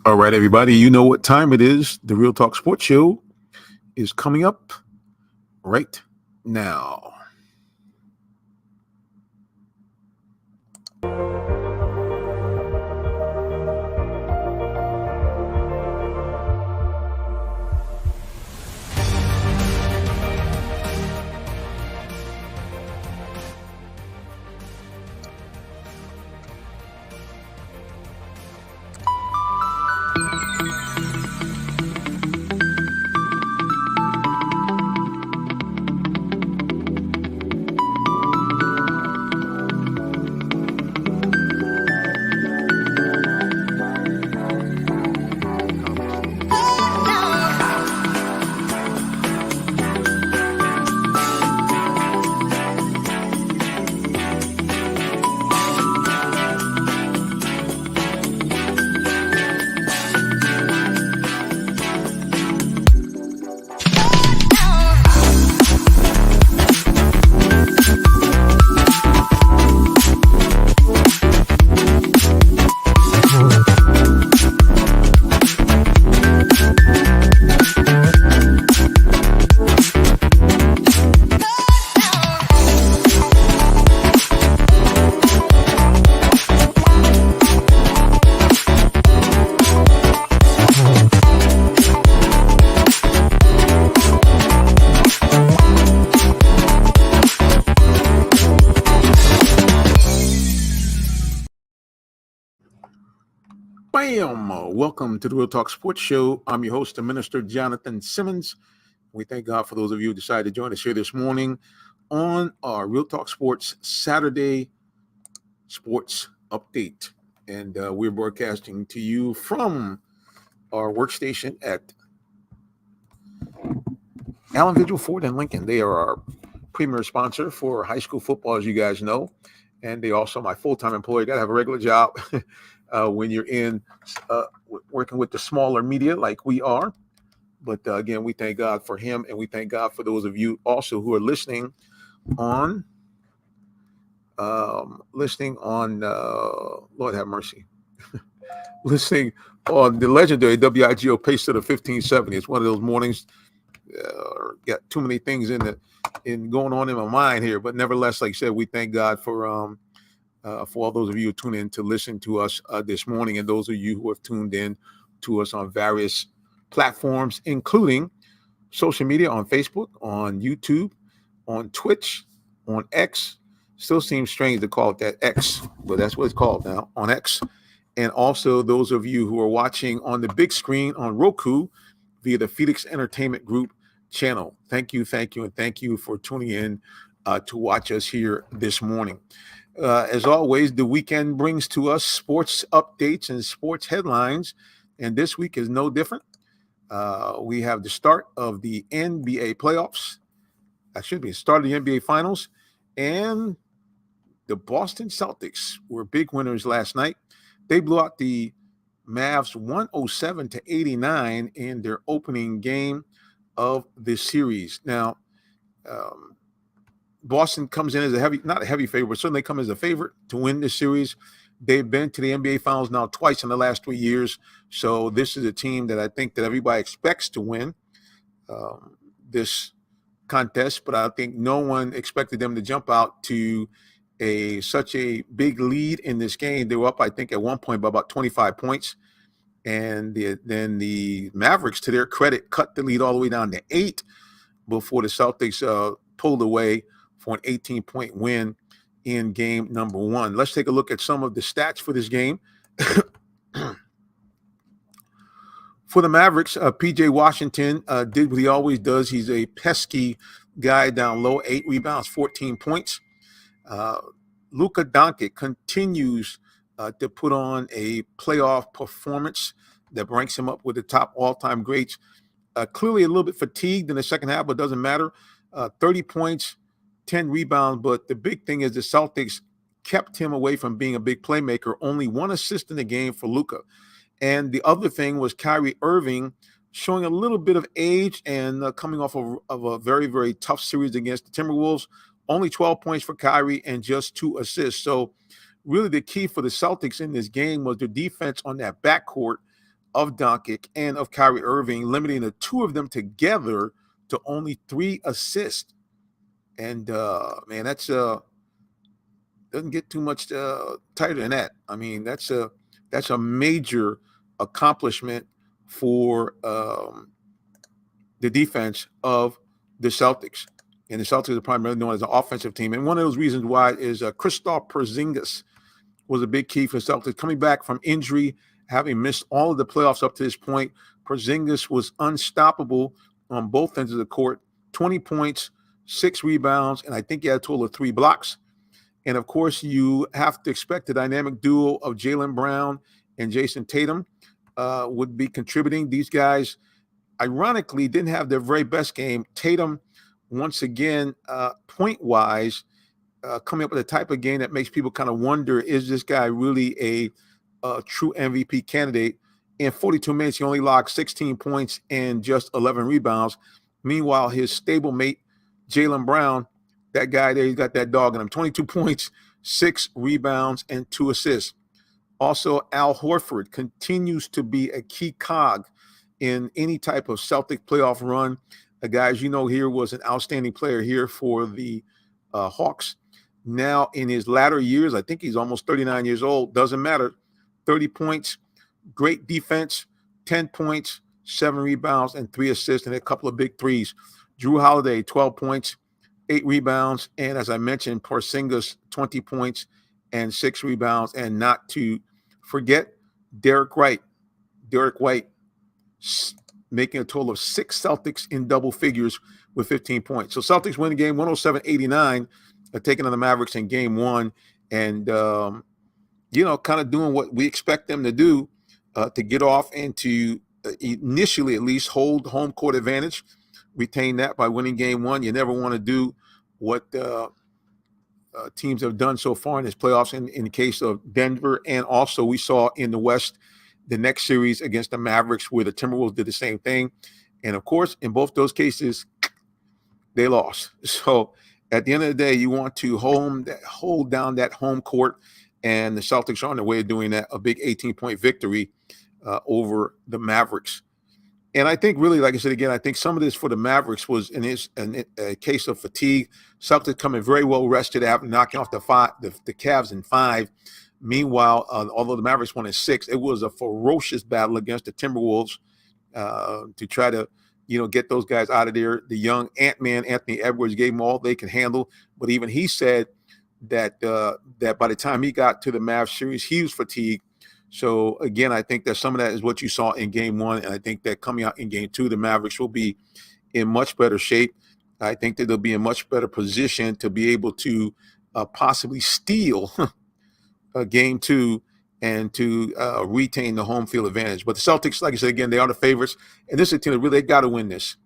All right, everybody, you know what time it is. The Real Talk Sports Show is coming up right now. Bam! Welcome to the Real Talk Sports Show. I'm your host, the Minister Jonathan Simmons. We thank God for those of you who decided to join us here this morning on our Real Talk Sports Saturday Sports Update. And we're broadcasting to you from our workstation at Allen Vigil Ford and Lincoln. They are our premier sponsor for high school football, as you guys know. And they also my full-time employee. Got to have a regular job when you're in working with the smaller media like we are. But again, we thank God for him, and we thank God for those of you also who are listening on Lord have mercy, listening on the legendary WIGO Pace to the 1570. It's one of those mornings. Got too many things in going on in my mind here, but nevertheless, like I said, we thank God for all those of you who tune in to listen to us this morning, and those of you who have tuned in to us on various platforms, including social media on Facebook, on YouTube, on Twitch, on X. Still seems strange to call it that X, but that's what it's called now, on X. And also those of you who are watching on the big screen on Roku via the Felix Entertainment Group channel. Thank you, and thank you for tuning in to watch us here this morning. As always, the weekend brings to us sports updates and sports headlines, and this week is no different. We have the start of the NBA playoffs. That should be the start of the NBA finals, and the Boston Celtics were big winners last night. They blew out the Mavs 107-89 in their opening game of this series. Now, Boston comes in as not a heavy favorite, but certainly come as a favorite to win this series. They've been to the NBA Finals now twice in the last 3 years. So this is a team that I think that everybody expects to win this contest, but I think no one expected them to jump out to such a big lead in this game. They were up, I think, at one point by about 25 points. And then the Mavericks, to their credit, cut the lead all the way down to 8 before the Celtics pulled away for an 18-point win in game number 1. Let's take a look at some of the stats for this game. For the Mavericks, P.J. Washington did what he always does. He's a pesky guy down low, 8 rebounds, 14 points. Luka Doncic continues to put on a playoff performance that ranks him up with the top all-time greats. Clearly a little bit fatigued in the second half, but doesn't matter. 30 points, 10 rebounds, but the big thing is the Celtics kept him away from being a big playmaker. Only 1 assist in the game for Luka. And the other thing was Kyrie Irving showing a little bit of age and coming off of a very, very tough series against the Timberwolves. Only 12 points for Kyrie and just 2 assists. So really the key for the Celtics in this game was their defense on that backcourt of Doncic and of Kyrie Irving, limiting the two of them together to only 3 assists. And man, that's doesn't get too much tighter than that. I mean, that's a major accomplishment for the defense of the Celtics. And the Celtics are primarily known as an offensive team. And one of those reasons why is Kristaps Porzingis was a big key for the Celtics. Coming back from injury, having missed all of the playoffs up to this point, Porzingis was unstoppable on both ends of the court. 20 points, 6 rebounds, and I think he had a total of 3 blocks. And, of course, you have to expect the dynamic duo of Jaylen Brown and Jason Tatum would be contributing. These guys, ironically, didn't have their very best game. Tatum, once again, point-wise, coming up with a type of game that makes people kind of wonder, is this guy really a true MVP candidate? In 42 minutes, he only logged 16 points and just 11 rebounds. Meanwhile, his stablemate, Jaylen Brown, that guy there, he's got that dog in him. 22 points, 6 rebounds, and 2 assists. Also, Al Horford continues to be a key cog in any type of Celtic playoff run. A guy, as you know, here was an outstanding player here for the Hawks. Now, in his latter years, I think he's almost 39 years old. Doesn't matter. 30 points, great defense, 10 points, 7 rebounds, and 3 assists, and a couple of big threes. Drew Holiday, 12 points, 8 rebounds, and as I mentioned, Porzingis, 20 points and 6 rebounds, and not to forget Derek White, making a total of 6 Celtics in double figures with 15 points. So Celtics win the game 107-89, taking on the Mavericks in game 1, and kind of doing what we expect them to do to get off and to initially at least hold home court advantage. Retain that by winning game 1. You never want to do what teams have done so far in this playoffs in the case of Denver. And also we saw in the West the next series against the Mavericks where the Timberwolves did the same thing. And, of course, in both those cases, they lost. So at the end of the day, you want to hold down that home court, and the Celtics are on their way of doing that, a big 18-point victory over the Mavericks. And I think really, like I said again, I think some of this for the Mavericks was a case of fatigue. Celtics coming very well rested after knocking off the Cavs in 5. Meanwhile, although the Mavericks won in 6, it was a ferocious battle against the Timberwolves to try to, get those guys out of there. The young Ant-Man, Anthony Edwards, gave them all they could handle. But even he said that by the time he got to the Mavs series, he was fatigued. So, again, I think that some of that is what you saw in game 1, and I think that coming out in game 2, the Mavericks will be in much better shape. I think that they'll be in much better position to be able to possibly steal game 2 and to retain the home field advantage. But the Celtics, like I said, again, they are the favorites, and this is a team that really got to win this.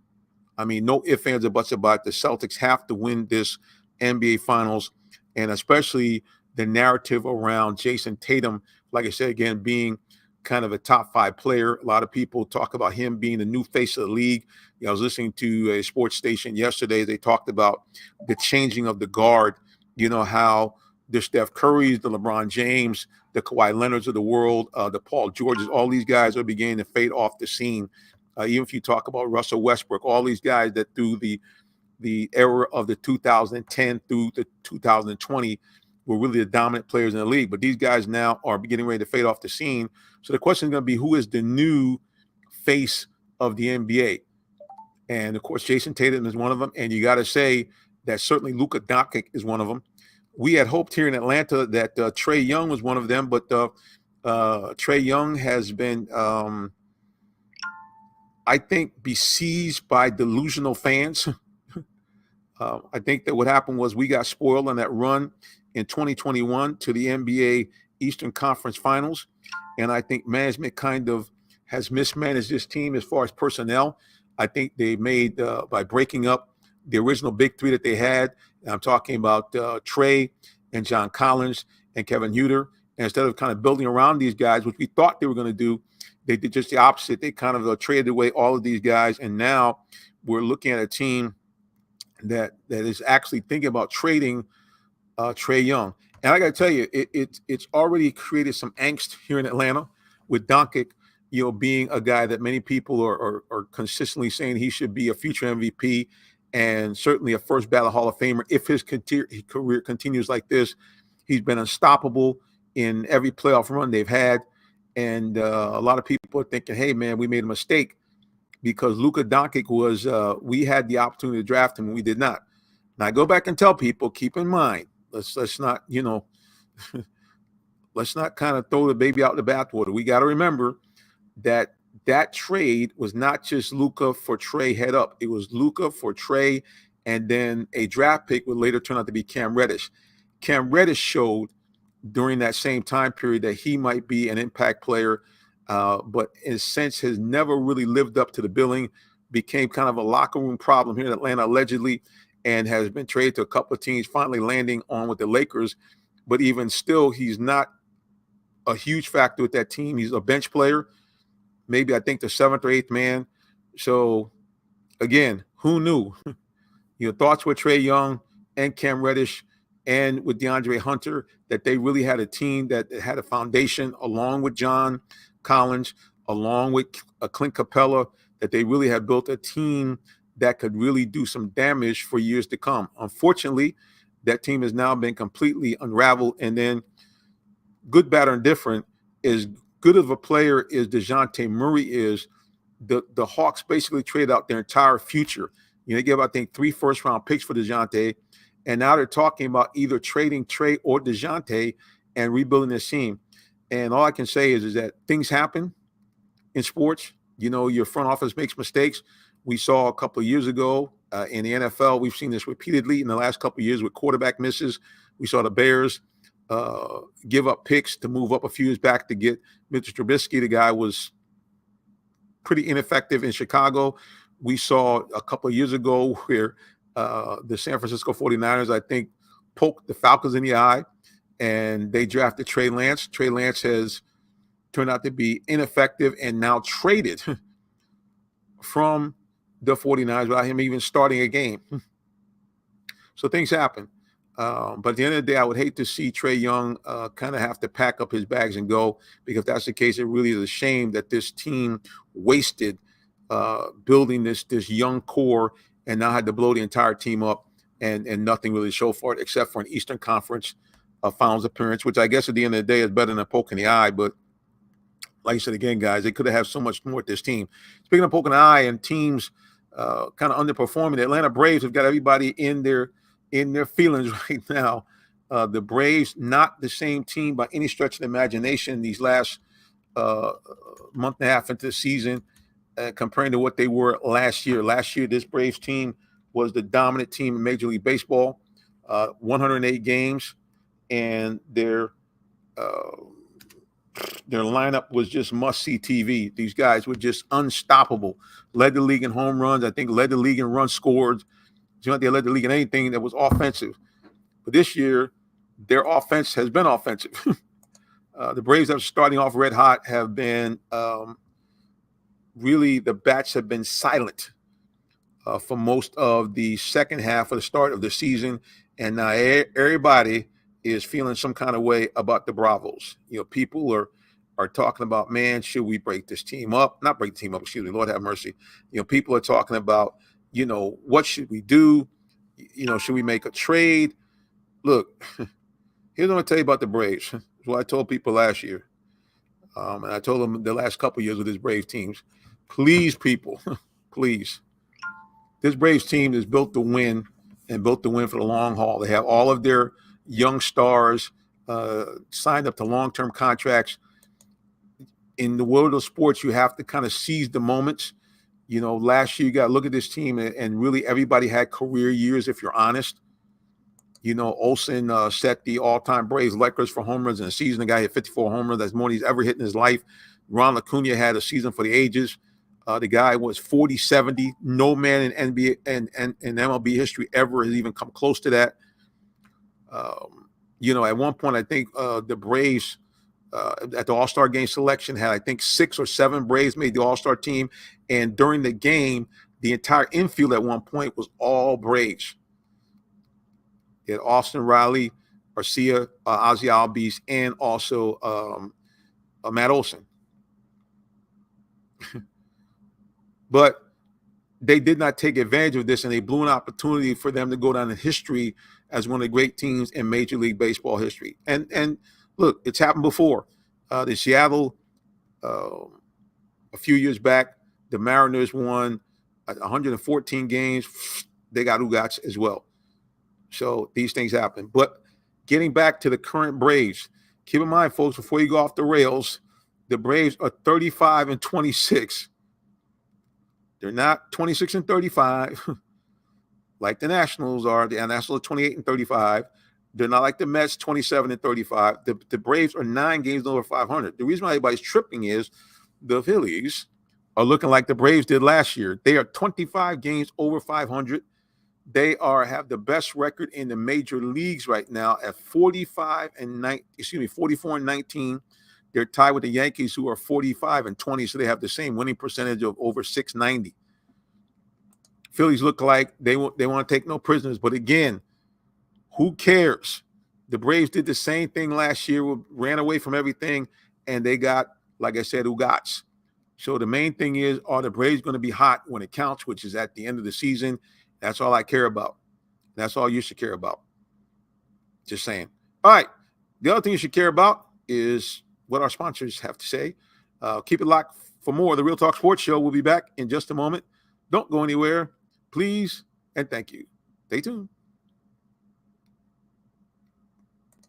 I mean, no ifs, ands, or buts about it. The Celtics have to win this NBA Finals, and especially the narrative around Jason Tatum, like I said, again, being kind of a top 5 player. A lot of people talk about him being the new face of the league. I was listening to a sports station yesterday. They talked about the changing of the guard, how the Steph Currys, the LeBron James, the Kawhi Leonards of the world, the Paul Georges, all these guys are beginning to fade off the scene. Even if you talk about Russell Westbrook, all these guys that through the era of the 2010 through the 2020 were really the dominant players in the league. But these guys now are getting ready to fade off the scene. So the question is going to be, who is the new face of the NBA? And, of course, Jason Tatum is one of them. And you got to say that certainly Luka Doncic is one of them. We had hoped here in Atlanta that Trae Young was one of them. But Trae Young has been, I think, besieged by delusional fans. I think that what happened was we got spoiled on that run in 2021 to the NBA Eastern Conference Finals. And I think management kind of has mismanaged this team as far as personnel. I think they made, by breaking up the original big 3 that they had, and I'm talking about Trae and John Collins and Kevin Huerter. And instead of kind of building around these guys, which we thought they were going to do, they did just the opposite. They kind of traded away all of these guys. And now we're looking at a team that is actually thinking about trading Trae Young. And I got to tell you, it's already created some angst here in Atlanta with Doncic being a guy that many people are consistently saying he should be a future MVP and certainly a first ballot Hall of Famer if his career continues like this. He's been unstoppable in every playoff run they've had. And a lot of people are thinking, hey, man, we made a mistake because Luka Doncic was, we had the opportunity to draft him and we did not. Now, I go back and tell people, keep in mind, let's not, let's not kind of throw the baby out the bathwater. We got to remember that trade was not just Luka for Trey head up. It was Luka for Trey and then a draft pick would later turn out to be Cam Reddish. Cam Reddish showed during that same time period that he might be an impact player, but in a sense has never really lived up to the billing, became kind of a locker room problem here in Atlanta allegedly, and has been traded to a couple of teams, finally landing on with the Lakers. But even still, he's not a huge factor with that team. He's a bench player, maybe I think the 7th or 8th man. So again, who knew? Your thoughts with Trae Young and Cam Reddish and with DeAndre Hunter, that they really had a team that had a foundation along with John Collins, along with Clint Capella, that they really had built a team that could really do some damage for years to come. Unfortunately, that team has now been completely unraveled. And then good, bad, or indifferent, as good of a player as DeJounte Murray is, the Hawks basically traded out their entire future. They gave, I think, 3 first-round picks for DeJounte, and now they're talking about either trading Trey or DeJounte and rebuilding this team. And all I can say is that things happen in sports. Your front office makes mistakes. We saw a couple of years ago in the NFL, we've seen this repeatedly in the last couple of years with quarterback misses. We saw the Bears give up picks to move up a few years back to get Mitchell Trubisky. The guy was pretty ineffective in Chicago. We saw a couple of years ago where the San Francisco 49ers, I think, poked the Falcons in the eye, and they drafted Trey Lance. Trey Lance has turned out to be ineffective and now traded from the 49ers without him even starting a game. So things happen. But at the end of the day, I would hate to see Trae Young kind of have to pack up his bags and go, because if that's the case, it really is a shame that this team wasted building this young core and now had to blow the entire team up and nothing really to show for it except for an Eastern Conference Finals appearance, which I guess at the end of the day is better than a poke in the eye. But like I said again, guys, they could have had so much more with this team. Speaking of poking the eye and teams kind of underperforming, the Atlanta Braves have got everybody in their feelings right now. The Braves, not the same team by any stretch of the imagination these last month and a half into the season, comparing to what they were last year. Last year, this Braves team was the dominant team in Major League Baseball, 108 games, and their lineup was just must-see TV. These guys were just unstoppable. Led the league in home runs. I think led the league in runs scored. They led the league in anything that was offensive. But this year, their offense has been offensive. The Braves that are starting off red hot have been really, the bats have been silent for most of the second half of the start of the season. And now everybody is feeling some kind of way about the Bravos. People are talking about, man, should we break this team up? Not break the team up, excuse me, Lord have mercy. People are talking about, what should we do? Should we make a trade? Look, here's what I'm going to tell you about the Braves. It's what I told people last year. And I told them the last couple of years with this Braves teams. Please, people, please. This Braves team is built to win and built to win for the long haul. They have all of their young stars signed up to long-term contracts. In the world of sports, you have to kind of seize the moments. Last year, you got to look at this team, and really everybody had career years, if you're honest. Olsen set the all-time Braves records for home runs in a season. The guy hit 54 home runs. That's more than he's ever hit in his life. Ron Acuna had a season for the ages. The guy was 40-70. No man in NBA and MLB history ever has even come close to that. At one point, I think the Braves at the All-Star game selection had, I think, 6 or 7 Braves made the All-Star team. And during the game, the entire infield at one point was all Braves. You had Austin Riley, Garcia, Ozzie Albies, and also Matt Olson. But they did not take advantage of this, and they blew an opportunity for them to go down in history as one of the great teams in Major League Baseball history. And look, it's happened before. The Seattle, a few years back, the Mariners won 114 games. They got Ugats as well. So these things happen. But getting back to the current Braves, keep in mind, folks, before you go off the rails, the Braves are 35-26. They're not 26-35 like the Nationals are. The Nationals are 28-35. They're not like the Mets, 27-35. The Braves are 9 games over 500. The reason why everybody's tripping is the Phillies are looking like the Braves did last year. They are 25 games over 500. They have the best record in the major leagues right now at 44-19. They're tied with the Yankees, who are 45-20, so they have the same winning percentage of over 690. Phillies look like they want to take no prisoners, but again, who cares? The Braves did the same thing last year, ran away from everything, and they got, like I said, Ugats. So the main thing is, are the Braves going to be hot when it counts, which is at the end of the season? That's all I care about. That's all you should care about. Just saying. All right. The other thing you should care about is what our sponsors have to say. Keep it locked for more of the Real Talk Sports Show. We'll be back in just a moment. Don't go anywhere, please, and thank you. Stay tuned.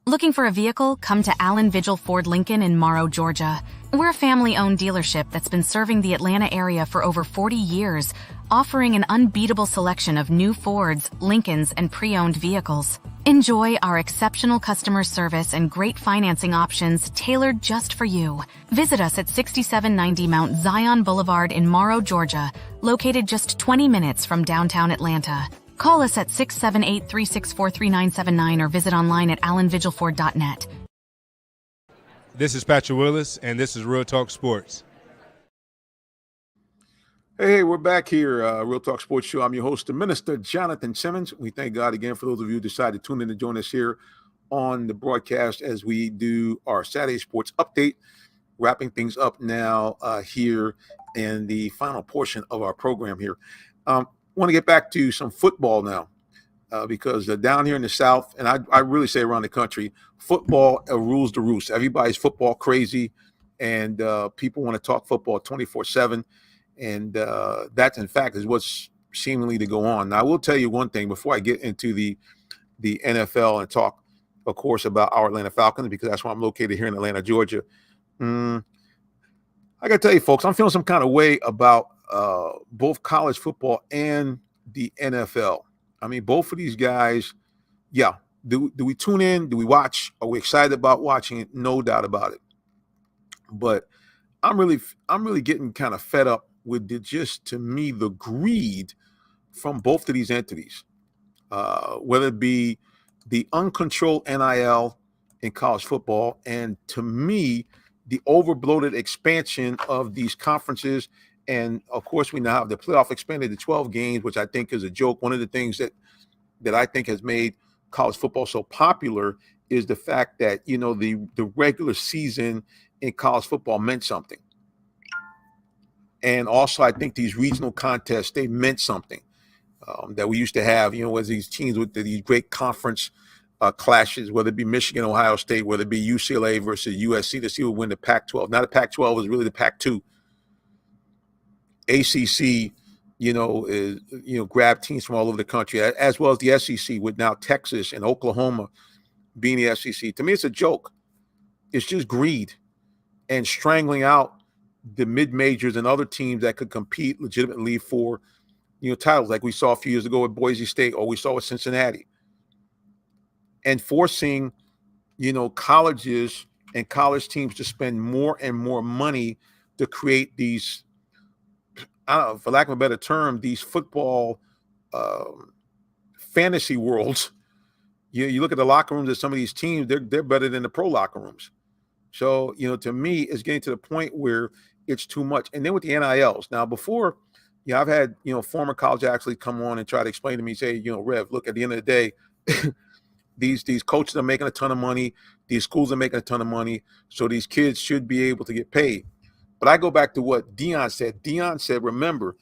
Looking for a vehicle? Come to Allen Vigil Ford Lincoln in Morrow, Georgia. We're a family-owned dealership that's been serving the Atlanta area for over 40 years, offering an unbeatable selection of new Fords, Lincolns, and pre-owned vehicles. Enjoy our exceptional customer service and great financing options tailored just for you. Visit us at 6790 Mount Zion Boulevard in Morrow, Georgia, located just 20 minutes from downtown Atlanta. Call us at 678-364-3979 or visit online at allenvigilford.net. This is Patrick Willis, and this is Real Talk Sports. Hey, we're back here, Real Talk Sports Show. I'm your host, the Minister Jonathan Simmons. We thank God again for those of you who decided to tune in to join us here on the broadcast as we do our Saturday Sports Update, wrapping things up now here in the final portion of our program here. I want to get back to some football now because down here in the South, and I really say around the country, football rules the roost. Everybody's football crazy, and people want to talk football 24/7. And that, in fact, is what's seemingly to go on. Now, I will tell you one thing before I get into the NFL and talk, of course, about our Atlanta Falcons, because that's why I'm located here in Atlanta, Georgia. I got to tell you, folks, I'm feeling some kind of way about both college football and the NFL. I mean, both of these guys, yeah. Do we tune in? Do we watch? Are we excited about watching it? No doubt about it. But I'm really getting kind of fed up with to me, the greed from both of these entities, whether it be the uncontrolled NIL in college football, and to me, the overbloated expansion of these conferences. And of course, we now have the playoff expanded to 12 games, which I think is a joke. One of the things that I think has made college football so popular is the fact that, you know, the regular season in college football meant something. And also, I think these regional contests, they meant something that we used to have, you know, as these teams with these great conference clashes, whether it be Michigan, Ohio State, whether it be UCLA versus USC to see who would win the Pac-12. Now the Pac-12 is really the Pac-2. ACC, grab teams from all over the country, as well as the SEC, with now Texas and Oklahoma being the SEC. To me, it's a joke. It's just greed and strangling out the mid-majors and other teams that could compete legitimately for, titles, like we saw a few years ago with Boise State, or we saw with Cincinnati, and forcing, colleges and college teams to spend more and more money to create these, for lack of a better term, these football fantasy worlds. You look at the locker rooms of some of these teams; they're better than the pro locker rooms. So, to me, it's getting to the point where it's too much. And then with the NILs. Now, before, I've had, former college athletes come on and try to explain to me, say, Rev, look, at the end of the day, these coaches are making a ton of money. These schools are making a ton of money. So these kids should be able to get paid. But I go back to what Dion said. Dion said, remember,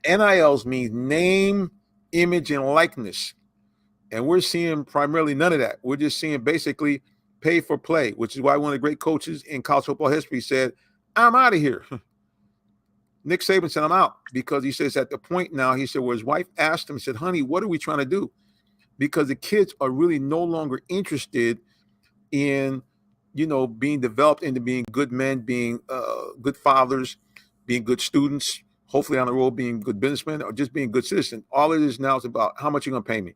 NILs means name, image, and likeness. And we're seeing primarily none of that. We're just seeing basically pay for play, which is why one of the great coaches in college football history said, I'm out of here. Nick Saban said, I'm out, because he says at the point now, he said, where his wife asked him, said, honey, what are we trying to do? Because the kids are really no longer interested in, being developed into being good men, being good fathers, being good students, hopefully on the road, being good businessmen, or just being good citizens. All it is now is about how much you're going to pay me.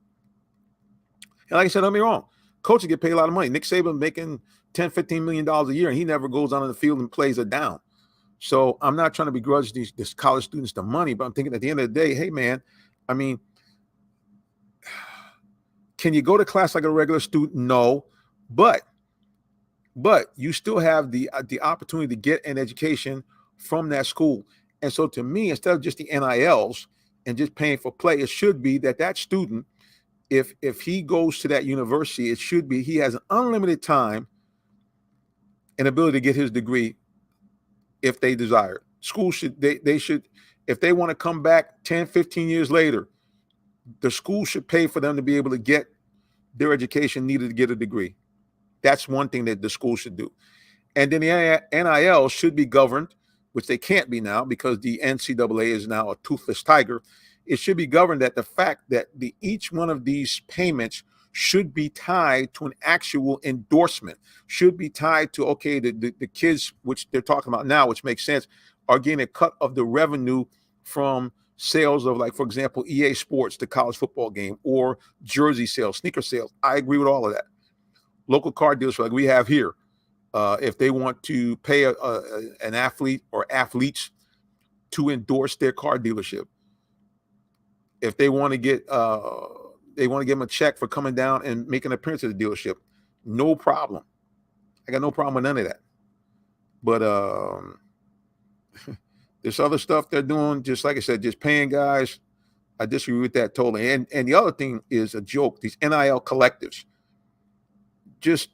And like I said, don't be wrong. Coaches get paid a lot of money. Nick Saban making $10, $15 million a year, and he never goes on the field and plays a down. So I'm not trying to begrudge these college students the money, but I'm thinking at the end of the day, hey, man, I mean, can you go to class like a regular student? No, but you still have the opportunity to get an education from that school. And so to me, instead of just the NILs and just paying for play, it should be that student, if he goes to that university, it should be he has an unlimited time and ability to get his degree if they desire. Schools should, they should, if they want to come back 10, 15 years later, the school should pay for them to be able to get their education needed to get a degree. That's one thing that the school should do. And then the NIL should be governed, which they can't be now because the NCAA is now a toothless tiger. It should be governed at the fact that each one of these payments should be tied to an actual endorsement, should be tied to, okay, the kids, which they're talking about now, which makes sense, are getting a cut of the revenue from sales of, like, for example, EA Sports, the college football game, or jersey sales, sneaker sales. I agree with all of that. Local car dealers like we have here, if they want to pay an athlete or athletes to endorse their car dealership, if they want to give them a check for coming down and making an appearance at the dealership, no problem. I got no problem with none of that. But this other stuff they're doing, just like I said, just paying guys, I disagree with that totally. And the other thing is a joke. These NIL collectives, just,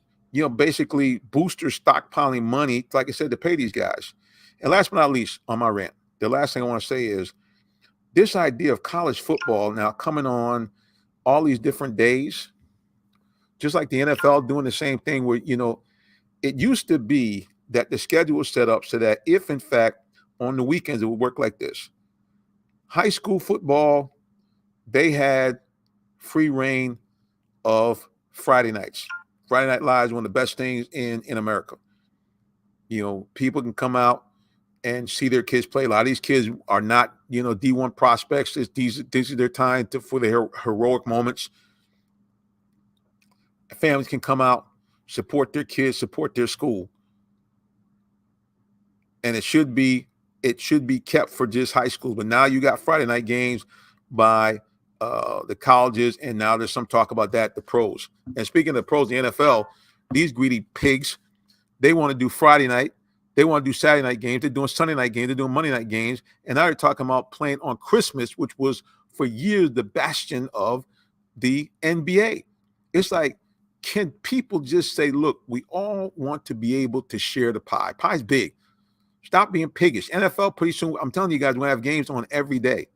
basically boosters stockpiling money, like I said, to pay these guys. And last but not least, on my rant, the last thing I want to say is this idea of college football now coming on all these different days, just like the NFL doing the same thing where, it used to be that the schedule was set up so that if, in fact, on the weekends, it would work like this. High school football, they had free reign of Friday nights. Friday Night Live is one of the best things in America. People can come out and see their kids play. A lot of these kids are not, D1 prospects. These are their time for their heroic moments. Families can come out, support their kids, support their school. And it should be kept for just high school. But now you got Friday night games by the colleges, and now there's some talk about that, the pros. And speaking of the pros, the NFL, these greedy pigs, they want to do Friday night. They want to do Saturday night games. They're doing Sunday night games. They're doing Monday night games. And now they're talking about playing on Christmas, which was for years the bastion of the NBA. It's like, can people just say, look, we all want to be able to share the pie. Pie's big. Stop being piggish. NFL, pretty soon, I'm telling you guys, we're going to have games on every day.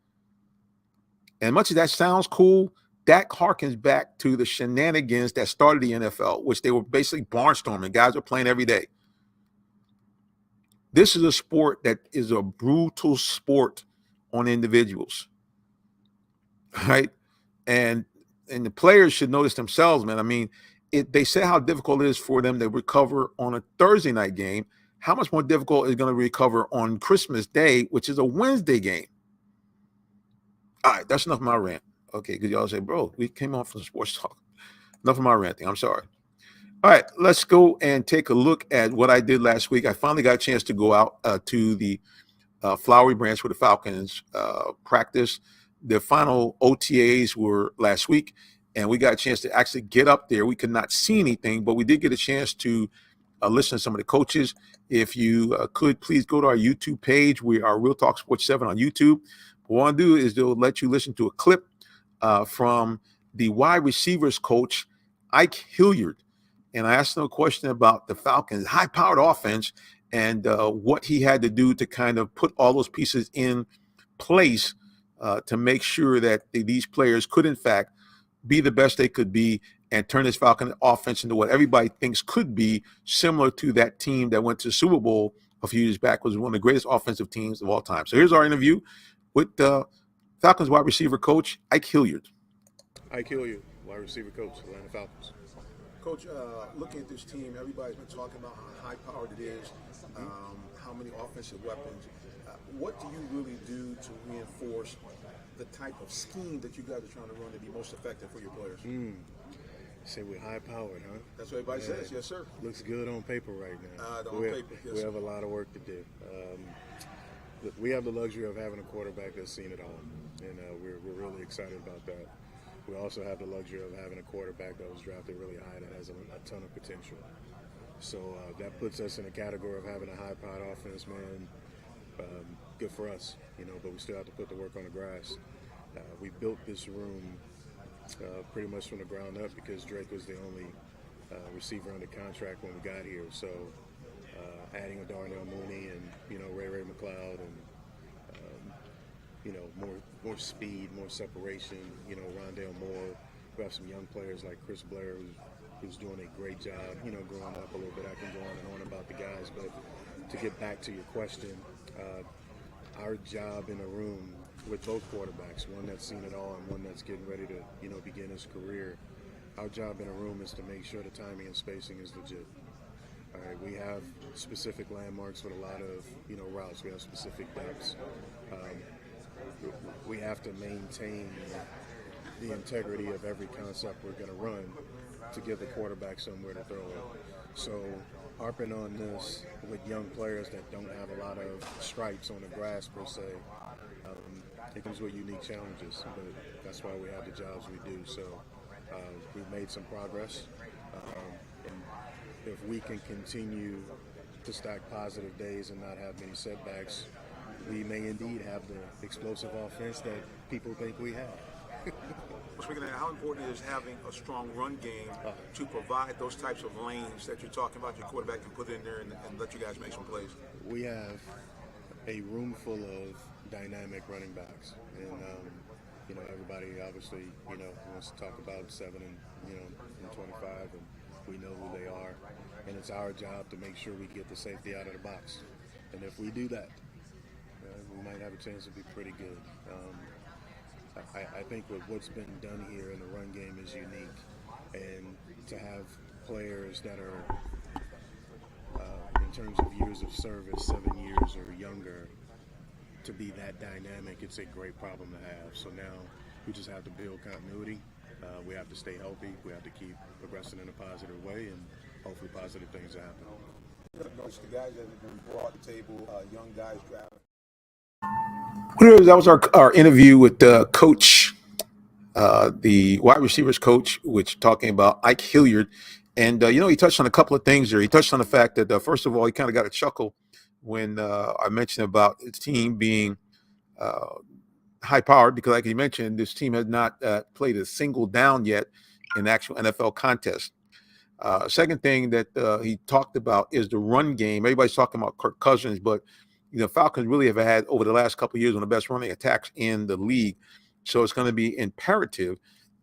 And much as that sounds cool, that harkens back to the shenanigans that started the NFL, which they were basically barnstorming. Guys were playing every day. This is a sport that is a brutal sport on individuals, right? And the players should notice themselves, man. I mean, they say how difficult it is for them to recover on a Thursday night game. How much more difficult is going to recover on Christmas Day, which is a Wednesday game? All right, that's enough of my rant. Okay, because y'all say, bro, we came on from sports talk. Enough of my ranting. I'm sorry. All right, let's go and take a look at what I did last week. I finally got a chance to go out to the Flowery Branch where the Falcons practice. The final OTAs were last week, and we got a chance to actually get up there. We could not see anything, but we did get a chance to listen to some of the coaches. If you could, please go to our YouTube page. We are Real Talk Sports 7 on YouTube. What I want to do is they'll let you listen to a clip from the wide receivers coach, Ike Hilliard. and I asked him a question about the Falcons' high-powered offense and what he had to do to kind of put all those pieces in place to make sure that these players could, in fact, be the best they could be and turn this Falcon offense into what everybody thinks could be, similar to that team that went to the Super Bowl a few years back, was one of the greatest offensive teams of all time. So here's our interview with Falcons wide receiver coach Ike Hilliard. Ike Hilliard, wide receiver coach, Atlanta Falcons. Coach, looking at this team, everybody's been talking about how high-powered it is, how many offensive weapons. What do you really do to reinforce the type of scheme that you guys are trying to run to be most effective for your players? Say we're high-powered, huh? That's what everybody says. Yes, sir. Looks good on paper right now. We have a lot of work to do. Look, we have the luxury of having a quarterback that's seen it all, and we're really excited about that. We also have the luxury of having a quarterback that was drafted really high that has a ton of potential. So that puts us in a category of having a high-powered offense, man. Good for us, but we still have to put the work on the grass. We built this room pretty much from the ground up because Drake was the only receiver under contract when we got here. So adding a Darnell Mooney and Ray McLeod and more speed, more separation. Rondale Moore. We have some young players like Chris Blair who's doing a great job. Growing up a little bit. I can go on and on about the guys, but to get back to your question, our job in a room with both quarterbacks, one that's seen it all and one that's getting ready to begin his career. Our job in a room is to make sure the timing and spacing is legit. All right, we have specific landmarks with a lot of routes. We have specific depths. We have to maintain the integrity of every concept we're going to run to give the quarterback somewhere to throw it. So harping on this with young players that don't have a lot of stripes on the grass per se, it comes with unique challenges, but that's why we have the jobs we do. So we've made some progress, and if we can continue to stack positive days and not have many setbacks, we may indeed have the explosive offense that people think we have. Speaking of that, how important is having a strong run game to provide those types of lanes that you're talking about, your quarterback can put in there and let you guys make some plays? We have a room full of dynamic running backs, and everybody obviously wants to talk about 7 and 25, and we know who they are, and it's our job to make sure we get the safety out of the box, and if we do that, we might have a chance to be pretty good. I think what's been done here in the run game is unique, and to have players that are in terms of years of service, 7 years or younger, to be that dynamic, it's a great problem to have. So now we just have to build continuity. We have to stay healthy. We have to keep progressing in a positive way, and hopefully positive things happen. The guys that have been brought to the table, young guys drafted. That was our interview with Coach, the wide receivers coach, which talking about Ike Hilliard. And, he touched on a couple of things there. He touched on the fact that, first of all, he kind of got a chuckle when I mentioned about his team being high-powered, because like he mentioned, this team has not played a single down yet in actual NFL contests. Second thing that he talked about is the run game. Everybody's talking about Kirk Cousins, but Falcons really have had over the last couple of years one of the best running attacks in the league. So it's going to be imperative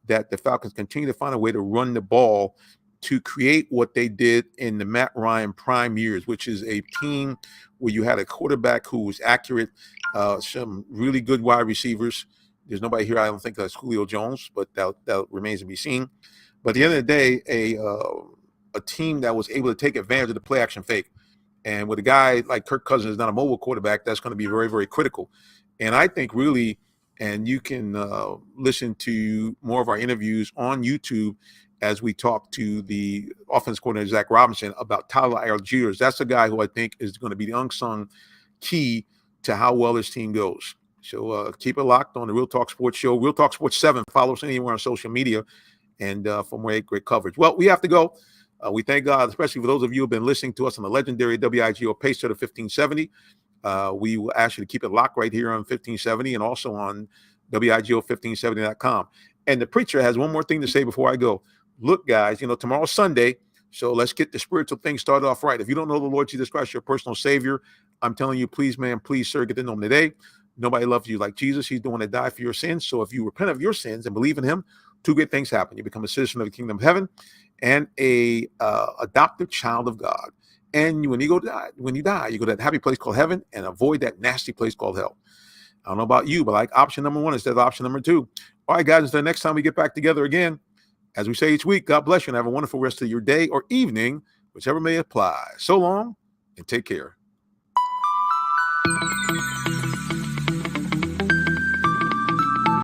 that the Falcons continue to find a way to run the ball to create what they did in the Matt Ryan prime years, which is a team where you had a quarterback who was accurate, some really good wide receivers. There's nobody here, I don't think, that's Julio Jones, but that remains to be seen. But at the end of the day, a team that was able to take advantage of the play action fake. And with a guy like Kirk Cousins is not a mobile quarterback, that's going to be very, very critical. And I think really, and you can listen to more of our interviews on YouTube as we talk to the offense coordinator, Zach Robinson, about Tyler Algiers. That's a guy who I think is going to be the unsung key to how well this team goes. So keep it locked on the Real Talk Sports Show, Real Talk Sports 7. Follow us anywhere on social media and for more great coverage. Well, we have to go. We thank God, especially for those of you who have been listening to us on the legendary WIGO Pacer to 1570. We will ask you to keep it locked right here on 1570 and also on WIGO1570.com. And the preacher has one more thing to say before I go. Look, guys, tomorrow's Sunday, So let's get the spiritual thing started off right. If you don't know the Lord Jesus Christ, your personal Savior, I'm telling you, please, man, please, sir, get to know him today. Nobody loves you like Jesus. He's the one that died for your sins. So if you repent of your sins and believe in him, two great things happen. You become a citizen of the kingdom of heaven and a adopted child of God. And when you die, you go to that happy place called heaven and avoid that nasty place called hell. I don't know about you, but like option number one instead of option number two. All right, guys, until next time we get back together again, as we say each week, God bless you and have a wonderful rest of your day or evening, whichever may apply. So long and take care.